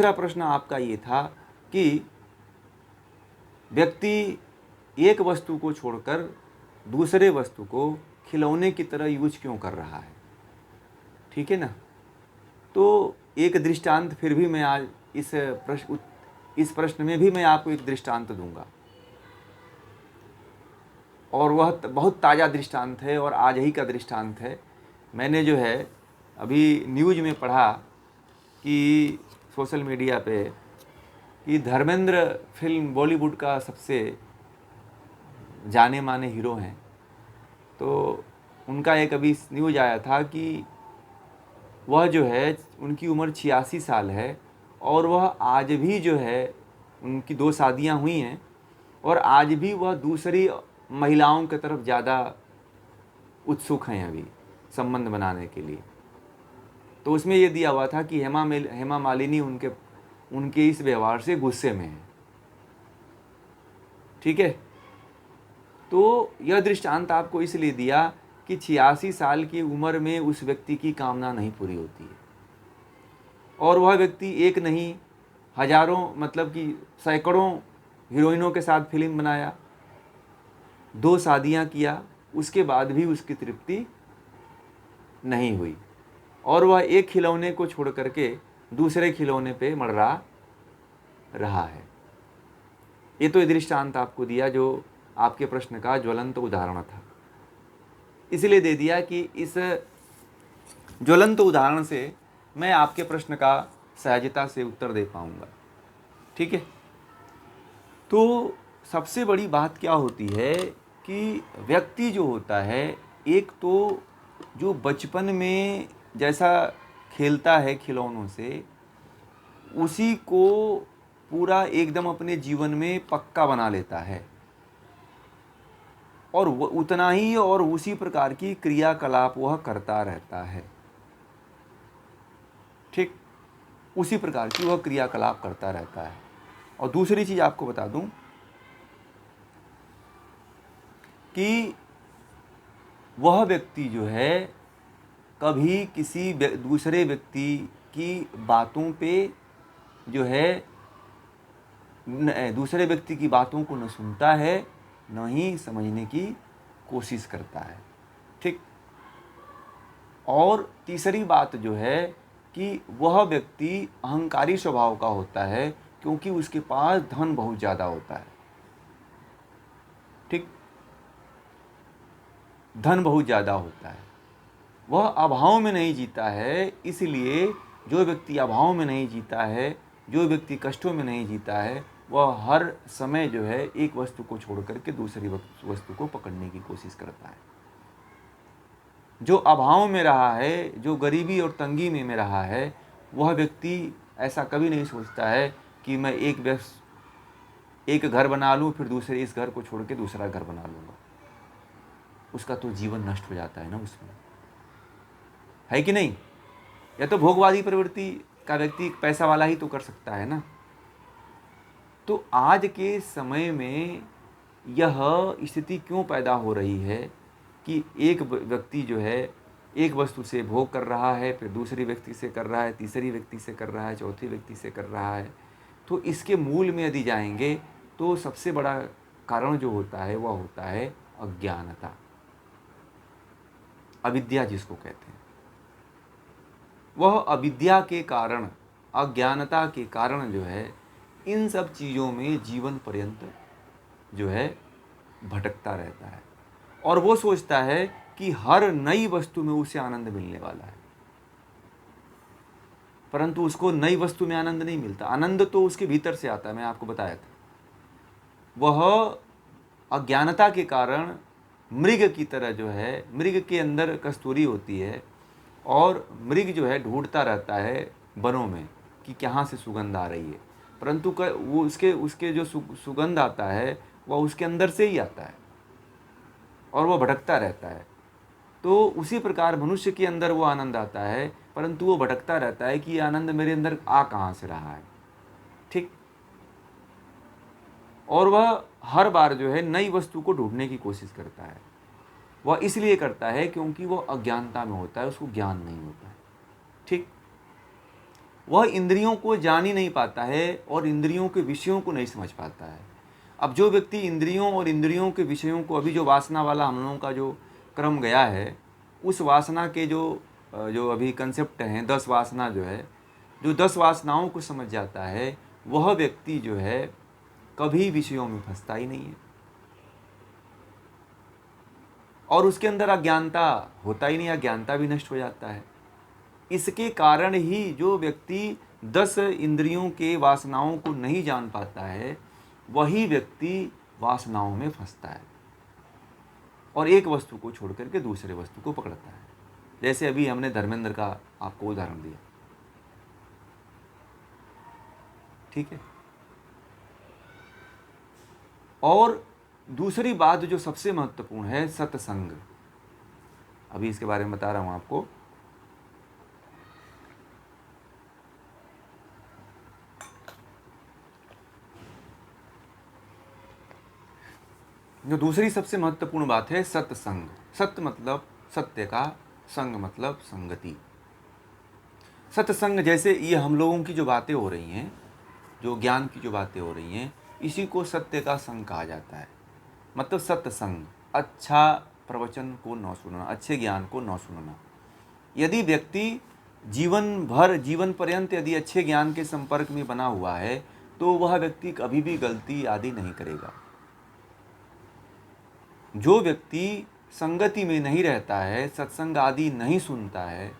दूसरा प्रश्न आपका ये था कि व्यक्ति एक वस्तु को छोड़कर दूसरे वस्तु को खिलौने की तरह यूज क्यों कर रहा है, ठीक है ना। तो एक दृष्टांत फिर भी मैं आज इस प्रश्न में भी मैं आपको एक दृष्टांत दूंगा, और वह बहुत ताज़ा दृष्टांत है और आज ही का दृष्टांत है। मैंने जो है अभी न्यूज़ में पढ़ा कि सोशल मीडिया पे कि धर्मेंद्र फिल्म बॉलीवुड का सबसे जाने माने हीरो हैं, तो उनका एक अभी न्यूज़ आया था कि वह जो है उनकी उम्र 86 साल है और वह आज भी जो है, उनकी 2 शादियां हुई हैं और आज भी वह दूसरी महिलाओं की तरफ ज़्यादा उत्सुक हैं अभी संबंध बनाने के लिए। तो उसमें ये दिया हुआ था कि हेमा मालिनी उनके इस व्यवहार से गुस्से में है, ठीक है। तो यह दृष्टांत आपको इसलिए दिया कि 86 साल की उम्र में उस व्यक्ति की कामना नहीं पूरी होती है, और वह व्यक्ति एक नहीं हजारों, मतलब कि सैकड़ों हीरोइनों के साथ फिल्म बनाया, 2 शादियां किया, उसके बाद भी उसकी तृप्ति नहीं हुई, और वह एक खिलौने को छोड़ करके दूसरे खिलौने पे मड़रा रहा है। ये तो दृष्टांत आपको दिया जो आपके प्रश्न का ज्वलंत उदाहरण था, इसलिए दे दिया कि इस ज्वलंत उदाहरण से मैं आपके प्रश्न का सहजता से उत्तर दे पाऊंगा, ठीक है। तो सबसे बड़ी बात क्या होती है कि व्यक्ति जो होता है, एक तो जो बचपन में जैसा खेलता है खिलौनों से, उसी को पूरा एकदम अपने जीवन में पक्का बना लेता है, और उतना ही और उसी प्रकार की क्रियाकलाप वह करता रहता है, ठीक, उसी प्रकार की वह क्रियाकलाप करता रहता है। और दूसरी चीज़ आपको बता दूं कि वह व्यक्ति जो है कभी किसी दूसरे व्यक्ति की बातों पे जो है दूसरे व्यक्ति की बातों को न सुनता है, न ही समझने की कोशिश करता है, ठीक। और तीसरी बात जो है कि वह व्यक्ति अहंकारी स्वभाव का होता है, क्योंकि उसके पास धन बहुत ज़्यादा होता है, ठीक, धन बहुत ज़्यादा होता है। वह अभाव में नहीं जीता है, इसलिए जो व्यक्ति अभाव में नहीं जीता है, जो व्यक्ति कष्टों में नहीं जीता है, वह हर समय जो है एक वस्तु को छोड़ करके दूसरी वस्तु को पकड़ने की कोशिश करता है। जो अभाव में रहा है, जो गरीबी और तंगी में रहा है, वह व्यक्ति ऐसा कभी नहीं सोचता है कि मैं एक घर बना लूँ, फिर दूसरे इस घर को छोड़ के दूसरा घर बना लूँगा। उसका तो जीवन नष्ट हो जाता है ना उसमें, है कि नहीं। या तो भोगवादी प्रवृत्ति का व्यक्ति पैसा वाला ही तो कर सकता है ना। तो आज के समय में यह स्थिति क्यों पैदा हो रही है कि एक व्यक्ति जो है एक वस्तु से भोग कर रहा है, फिर दूसरी व्यक्ति से कर रहा है, तीसरी व्यक्ति से कर रहा है, चौथी व्यक्ति से कर रहा है। तो इसके मूल में यदि जाएंगे तो सबसे बड़ा कारण जो होता है वह होता है अज्ञानता, अविद्या जिसको कहते हैं। वह अविद्या के कारण, अज्ञानता के कारण जो है इन सब चीज़ों में जीवन पर्यंत जो है भटकता रहता है, और वो सोचता है कि हर नई वस्तु में उसे आनंद मिलने वाला है, परंतु उसको नई वस्तु में आनंद नहीं मिलता। आनंद तो उसके भीतर से आता है, मैं आपको बताया था। वह अज्ञानता के कारण मृग की तरह जो है, मृग के अंदर कस्तूरी होती है, और मृग जो है ढूंढता रहता है वनों में कि कहाँ से सुगंध आ रही है, परंतु वो उसके जो सुगंध आता है वह उसके अंदर से ही आता है, और वह भटकता रहता है। तो उसी प्रकार मनुष्य के अंदर वो आनंद आता है, परंतु वो भटकता रहता है कि ये आनंद मेरे अंदर आ कहाँ से रहा है, ठीक। और वह हर बार जो है नई वस्तु को ढूंढने की कोशिश करता है। वह इसलिए करता है क्योंकि वह अज्ञानता में होता है, उसको ज्ञान नहीं होता है, ठीक। वह इंद्रियों को जान ही नहीं पाता है और इंद्रियों के विषयों को नहीं समझ पाता है। अब जो व्यक्ति इंद्रियों और इंद्रियों के विषयों को, अभी जो वासना वाला हम लोगों का जो क्रम गया है, उस वासना के जो अभी कंसेप्ट हैं, 10 वासना जो है, जो 10 वासनाओं को समझ जाता है, वह व्यक्ति जो है कभी विषयों में फंसता ही नहीं है और उसके अंदर अज्ञानता होता ही नहीं, अज्ञानता भी नष्ट हो जाता है। इसके कारण ही जो व्यक्ति 10 इंद्रियों के वासनाओं को नहीं जान पाता है, वही व्यक्ति वासनाओं में फंसता है और एक वस्तु को छोड़ करके दूसरे वस्तु को पकड़ता है। जैसे अभी हमने धर्मेंद्र का आपको उदाहरण दिया, ठीक है। और दूसरी बात जो सबसे महत्वपूर्ण है, सत्संग। अभी इसके बारे में बता रहा हूं आपको। जो दूसरी सबसे महत्वपूर्ण बात है, सत्संग। सत्य मतलब सत्य का, संग मतलब संगति। सत्संग, जैसे ये हम लोगों की जो बातें हो रही हैं, जो ज्ञान की जो बातें हो रही हैं, इसी को सत्य का संग कहा जाता है। मतलब सत्संग, अच्छा प्रवचन को न सुनना, अच्छे ज्ञान को न सुनना। यदि व्यक्ति जीवन भर, जीवन पर्यंत यदि अच्छे ज्ञान के संपर्क में बना हुआ है, तो वह व्यक्ति कभी भी गलती आदि नहीं करेगा। जो व्यक्ति संगति में नहीं रहता है, सत्संग आदि नहीं सुनता है,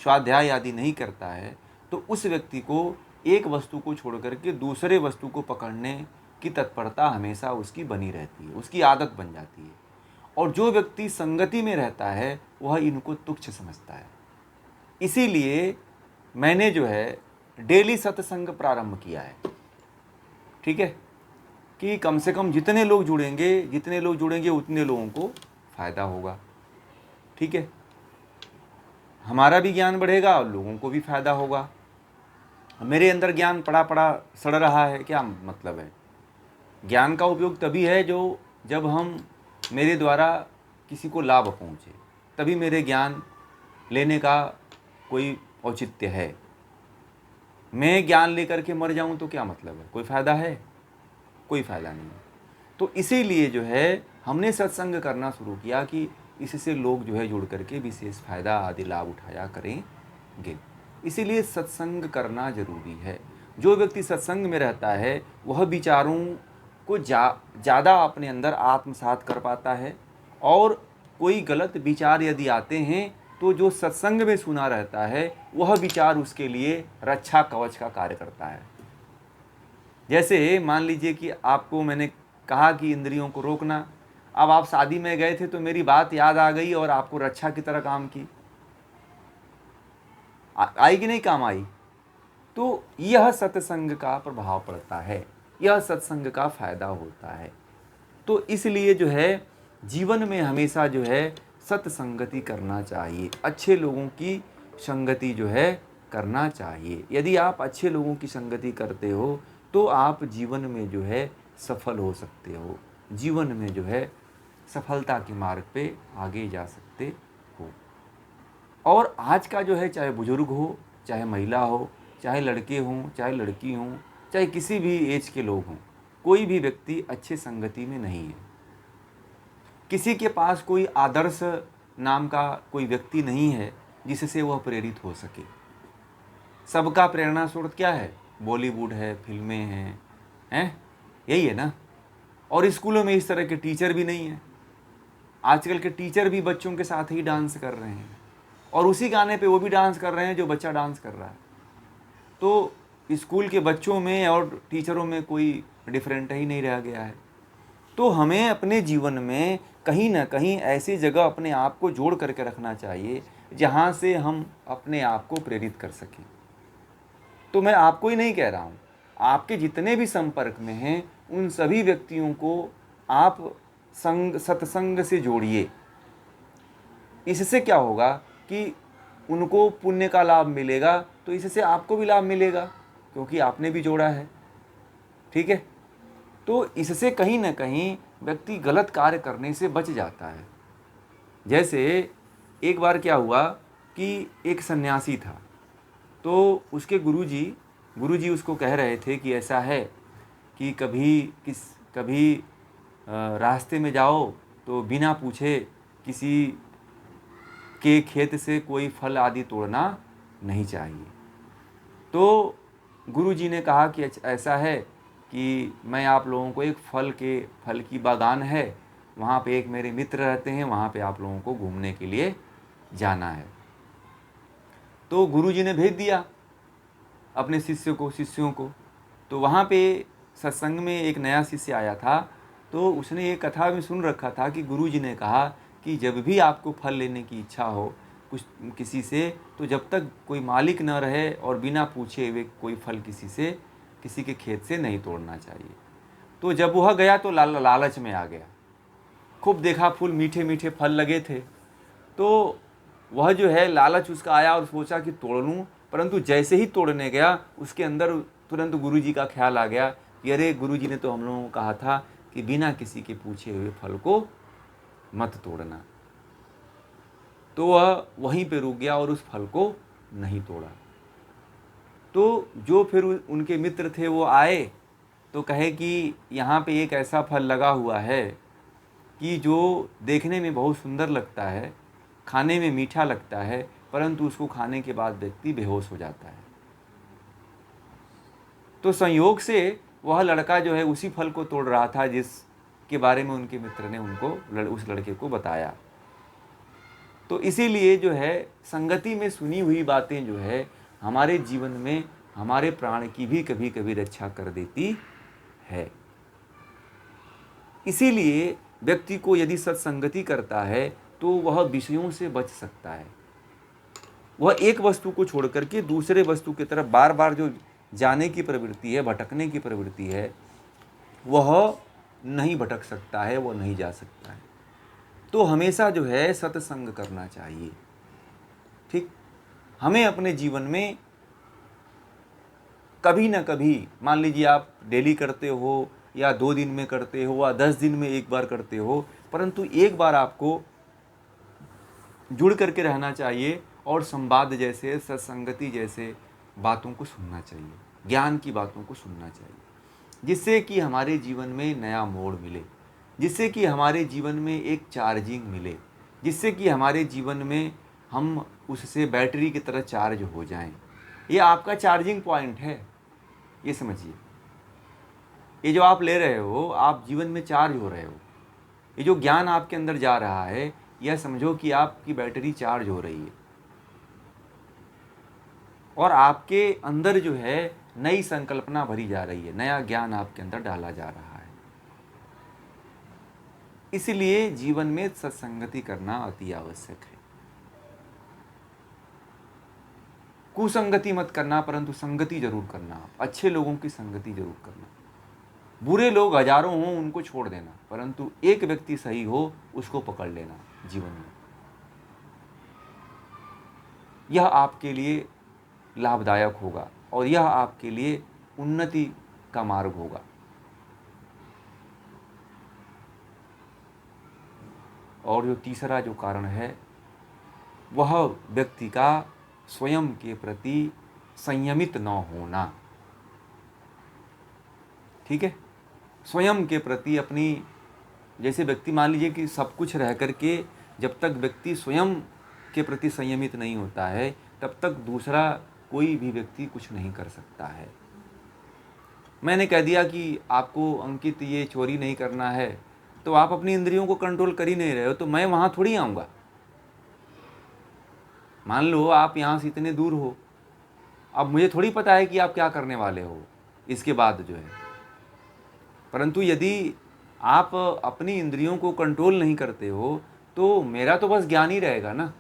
स्वाध्याय आदि नहीं करता है, तो उस व्यक्ति को एक वस्तु को छोड़ करके दूसरे वस्तु को पकड़ने की तत्परता हमेशा उसकी बनी रहती है, उसकी आदत बन जाती है। और जो व्यक्ति संगति में रहता है, वह इनको तुच्छ समझता है। इसीलिए मैंने जो है डेली सत्संग प्रारंभ किया है, ठीक है, कि कम से कम जितने लोग जुड़ेंगे उतने लोगों को फ़ायदा होगा, ठीक है। हमारा भी ज्ञान बढ़ेगा और लोगों को भी फ़ायदा होगा। मेरे अंदर ज्ञान पड़ा पड़ा सड़ रहा है, क्या मतलब है? ज्ञान का उपयोग तभी है जब हम, मेरे द्वारा किसी को लाभ पहुँचे, तभी मेरे ज्ञान लेने का कोई औचित्य है। मैं ज्ञान लेकर के मर जाऊँ तो क्या मतलब है? कोई फ़ायदा है? कोई फ़ायदा नहीं। तो इसीलिए जो है हमने सत्संग करना शुरू किया कि इससे लोग जो है जुड़ करके विशेष फ़ायदा आदि लाभ उठाया करेंगे। इसीलिए सत्संग करना जरूरी है। जो व्यक्ति सत्संग में रहता है, वह विचारों को ज़्यादा अपने अंदर आत्मसात कर पाता है। और कोई गलत विचार यदि आते हैं, तो जो सत्संग में सुना रहता है, वह विचार उसके लिए रक्षा कवच का कार्य करता है। जैसे मान लीजिए कि आपको मैंने कहा कि इंद्रियों को रोकना, अब आप शादी में गए थे तो मेरी बात याद आ गई और आपको रक्षा की तरह काम की, आई कि नहीं काम आई? तो यह सत्संग का प्रभाव पड़ता है, यह सत्संग का फायदा होता है। तो इसलिए जो है जीवन में हमेशा जो है सत्संगति करना चाहिए, अच्छे लोगों की संगति जो है करना चाहिए। यदि आप अच्छे लोगों की संगति करते हो तो आप जीवन में जो है सफल हो सकते हो, जीवन में जो है सफलता के मार्ग पे आगे जा सकते हो। और आज का जो है, चाहे बुजुर्ग हो, चाहे महिला हो, चाहे लड़के हों, चाहे लड़की हों, चाहे किसी भी एज के लोग हों, कोई भी व्यक्ति अच्छे संगति में नहीं है। किसी के पास कोई आदर्श नाम का कोई व्यक्ति नहीं है जिससे वह प्रेरित हो सके। सबका प्रेरणा स्रोत क्या है? बॉलीवुड है, फिल्में हैं, यही है ना। और स्कूलों में इस तरह के टीचर भी नहीं है। आजकल के टीचर भी बच्चों के साथ ही डांस कर रहे हैं और उसी गाने पे वो भी डांस कर रहे हैं जो बच्चा डांस कर रहा है। तो स्कूल के बच्चों में और टीचरों में कोई डिफरेंट ही नहीं रह गया है। तो हमें अपने जीवन में कहीं ना कहीं ऐसी जगह अपने आप को जोड़ करके रखना चाहिए जहाँ से हम अपने आप को प्रेरित कर सकें। तो मैं आपको ही नहीं कह रहा हूँ, आपके जितने भी संपर्क में हैं उन सभी व्यक्तियों को आप सत्संग से जोड़िए। इससे क्या होगा कि उनको पुण्य का लाभ मिलेगा, तो इससे आपको भी लाभ मिलेगा क्योंकि आपने भी जोड़ा है, ठीक है। तो इससे कहीं ना कहीं व्यक्ति गलत कार्य करने से बच जाता है। जैसे एक बार क्या हुआ कि एक सन्यासी था, तो उसके गुरुजी उसको कह रहे थे कि ऐसा है कि कभी रास्ते में जाओ तो बिना पूछे किसी के खेत से कोई फल आदि तोड़ना नहीं चाहिए। तो गुरुजी ने कहा कि ऐसा है कि मैं आप लोगों को एक फल की बागान है, वहाँ पे एक मेरे मित्र रहते हैं, वहाँ पे आप लोगों को घूमने के लिए जाना है। तो गुरुजी ने भेज दिया अपने शिष्यों को। तो वहाँ पे सत्संग में एक नया शिष्य आया था, तो उसने ये कथा में सुन रखा था कि गुरुजी ने कहा कि जब भी आपको फल लेने की इच्छा हो किसी से, तो जब तक कोई मालिक न रहे और बिना पूछे हुए कोई फल किसी के खेत से नहीं तोड़ना चाहिए। तो जब वह गया तो लालच में आ गया, खूब देखा फूल मीठे मीठे फल लगे थे, तो वह जो है लालच उसका आया और सोचा कि तोड़ लूँ, परंतु जैसे ही तोड़ने गया उसके अंदर तुरंत गुरुजी का ख्याल आ गया कि अरे गुरुजी ने तो हम लोगों को कहा था कि बिना किसी के पूछे हुए फल को मत तोड़ना। तो वह वहीं पे रुक गया और उस फल को नहीं तोड़ा। तो जो फिर उनके मित्र थे वो आए तो कहे कि यहाँ पे एक ऐसा फल लगा हुआ है कि जो देखने में बहुत सुंदर लगता है, खाने में मीठा लगता है, परंतु उसको खाने के बाद व्यक्ति बेहोश हो जाता है। तो संयोग से वह लड़का जो है उसी फल को तोड़ रहा था जिसके बारे में उनके मित्र ने उस लड़के को बताया। तो इसीलिए जो है संगति में सुनी हुई बातें जो है हमारे जीवन में हमारे प्राण की भी कभी कभी रक्षा कर देती है। इसीलिए व्यक्ति को यदि सत्संगति करता है तो वह विषयों से बच सकता है। वह एक वस्तु को छोड़ करके दूसरे वस्तु की तरफ बार बार जो जाने की प्रवृत्ति है, भटकने की प्रवृत्ति है, वह नहीं भटक सकता है, वह नहीं जा सकता है। तो हमेशा जो है सत्संग करना चाहिए। ठीक, हमें अपने जीवन में कभी ना कभी, मान लीजिए आप डेली करते हो या 2 दिन में करते हो या 10 दिन में एक बार करते हो, परंतु एक बार आपको जुड़ करके रहना चाहिए और संवाद जैसे, सत्संगति जैसे बातों को सुनना चाहिए, ज्ञान की बातों को सुनना चाहिए, जिससे कि हमारे जीवन में नया मोड़ मिले, जिससे कि हमारे जीवन में एक चार्जिंग मिले, जिससे कि हमारे जीवन में हम उससे बैटरी की तरह चार्ज हो जाएं। ये आपका चार्जिंग पॉइंट है, ये समझिए। ये जो आप ले रहे हो, आप जीवन में चार्ज हो रहे हो। ये जो ज्ञान आपके अंदर जा रहा है, यह समझो कि आपकी बैटरी चार्ज हो रही है और आपके अंदर जो है नई संकल्पना भरी जा रही है, नया ज्ञान आपके अंदर डाला जा रहा है। इसलिए जीवन में सत्संगति करना अति आवश्यक है। कुसंगति मत करना, परंतु संगति जरूर करना, अच्छे लोगों की संगति जरूर करना। बुरे लोग हजारों हों उनको छोड़ देना, परंतु एक व्यक्ति सही हो उसको पकड़ लेना जीवन में। यह आपके लिए लाभदायक होगा और यह आपके लिए उन्नति का मार्ग होगा। और जो तीसरा जो कारण है वह व्यक्ति का स्वयं के प्रति संयमित न होना। ठीक है, स्वयं के प्रति अपनी, जैसे व्यक्ति मान लीजिए कि सब कुछ रह करके जब तक व्यक्ति स्वयं के प्रति संयमित नहीं होता है तब तक दूसरा कोई भी व्यक्ति कुछ नहीं कर सकता है। मैंने कह दिया कि आपको अंकित ये चोरी नहीं करना है, तो आप अपनी इंद्रियों को कंट्रोल कर ही नहीं रहे हो, तो मैं वहाँ थोड़ी आऊँगा। मान लो आप यहाँ से इतने दूर हो, अब मुझे थोड़ी पता है कि आप क्या करने वाले हो इसके बाद जो है। परंतु यदि आप अपनी इंद्रियों को कंट्रोल नहीं करते हो तो मेरा तो बस ज्ञान ही रहेगा ना।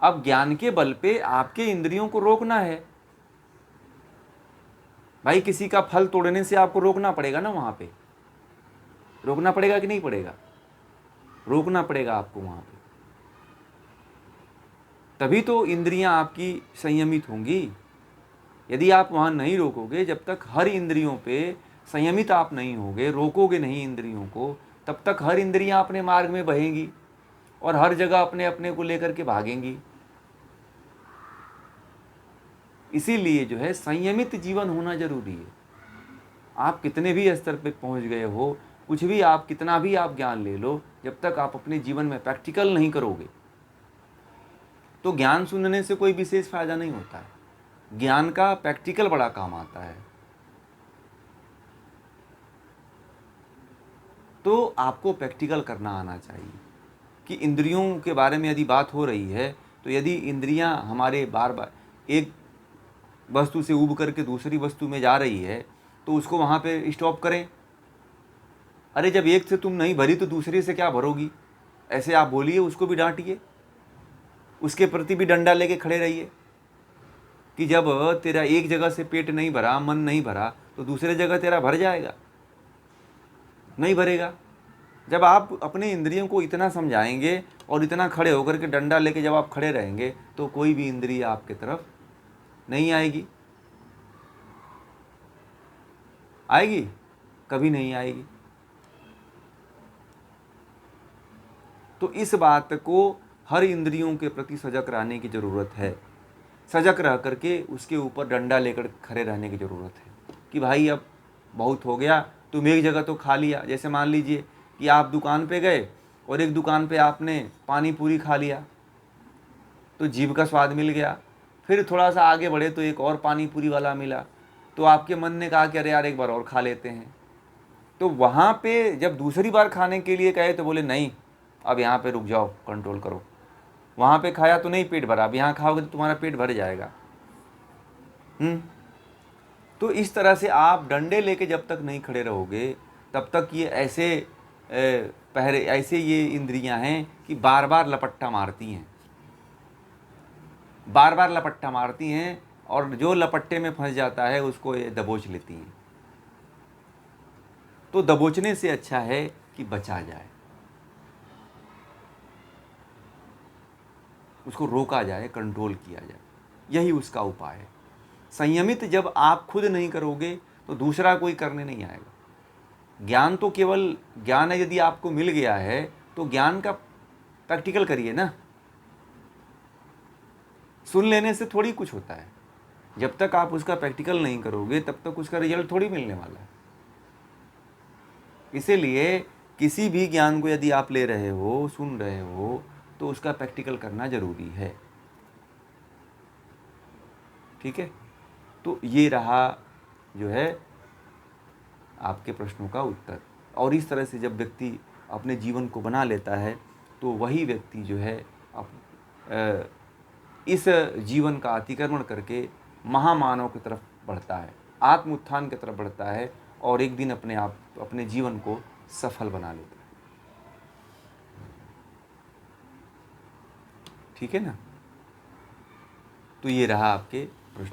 अब ज्ञान के बल पे आपके इंद्रियों को रोकना है। भाई किसी का फल तोड़ने से आपको रोकना पड़ेगा ना, वहां पे रोकना पड़ेगा कि नहीं पड़ेगा? रोकना पड़ेगा आपको वहां पे, तभी तो इंद्रियां आपकी संयमित होंगी। यदि आप वहां नहीं रोकोगे, जब तक हर इंद्रियों पे संयमित आप नहीं होगे, रोकोगे नहीं इंद्रियों को, तब तक हर इंद्रियां अपने मार्ग में बहेंगी और हर जगह अपने अपने को लेकर के भागेंगी। इसीलिए जो है संयमित जीवन होना जरूरी है। आप कितने भी स्तर पे पहुंच गए हो, कुछ भी आप कितना भी आप ज्ञान ले लो, जब तक आप अपने जीवन में प्रैक्टिकल नहीं करोगे तो ज्ञान सुनने से कोई विशेष फायदा नहीं होता है। ज्ञान का प्रैक्टिकल बड़ा काम आता है। तो आपको प्रैक्टिकल करना आना चाहिए कि इंद्रियों के बारे में यदि बात हो रही है तो यदि इंद्रियां हमारे बार बार एक वस्तु से उब करके दूसरी वस्तु में जा रही है तो उसको वहाँ पे स्टॉप करें। अरे जब एक से तुम नहीं भरी तो दूसरे से क्या भरोगी, ऐसे आप बोलिए, उसको भी डांटिए, उसके प्रति भी डंडा लेके खड़े रहिए कि जब तेरा एक जगह से पेट नहीं भरा, मन नहीं भरा, तो दूसरे जगह तेरा भर जाएगा, नहीं भरेगा। जब आप अपने इंद्रियों को इतना समझाएंगे और इतना खड़े होकर के डंडा लेके जब आप खड़े रहेंगे तो कोई भी इंद्रिय आपके तरफ नहीं आएगी। आएगी? कभी नहीं आएगी। तो इस बात को हर इंद्रियों के प्रति सजग रहने की ज़रूरत है। सजग रह करके उसके ऊपर डंडा लेकर खड़े रहने की ज़रूरत है कि भाई अब बहुत हो गया, तुम एक जगह तो खा लिया। जैसे मान लीजिए कि आप दुकान पे गए और एक दुकान पे आपने पानी पूरी खा लिया तो जीभ का स्वाद मिल गया। फिर थोड़ा सा आगे बढ़े तो एक और पानी पूरी वाला मिला, तो आपके मन ने कहा कि अरे यार एक बार और खा लेते हैं। तो वहाँ पे जब दूसरी बार खाने के लिए कहे तो बोले नहीं, अब यहाँ पे रुक जाओ, कंट्रोल करो। वहाँ पे खाया तो नहीं पेट भरा, अब यहाँ खाओगे तो तुम्हारा पेट भर जाएगा। तो इस तरह से आप डंडे लेके जब तक नहीं खड़े रहोगे तब तक ये ऐसे ये इंद्रियां हैं कि बार बार लपट्टा मारती हैं, बार बार लपट्टा मारती हैं, और जो लपट्टे में फंस जाता है उसको ये दबोच लेती हैं। तो दबोचने से अच्छा है कि बचा जाए, उसको रोका जाए, कंट्रोल किया जाए, यही उसका उपाय है। संयमित जब आप खुद नहीं करोगे तो दूसरा कोई करने नहीं आएगा। ज्ञान तो केवल ज्ञान है, यदि आपको मिल गया है तो ज्ञान का प्रैक्टिकल करिए ना। सुन लेने से थोड़ी कुछ होता है, जब तक आप उसका प्रैक्टिकल नहीं करोगे तब तक उसका रिजल्ट थोड़ी मिलने वाला है। इसीलिए किसी भी ज्ञान को यदि आप ले रहे हो, सुन रहे हो, तो उसका प्रैक्टिकल करना जरूरी है। ठीक है? तो ये रहा जो है आपके प्रश्नों का उत्तर। और इस तरह से जब व्यक्ति अपने जीवन को बना लेता है तो वही व्यक्ति जो है इस जीवन का अतिक्रमण करके महामानव की तरफ बढ़ता है, आत्म उत्थान की तरफ बढ़ता है, और एक दिन अपने जीवन को सफल बना लेता है। ठीक है ना? तो ये रहा आपके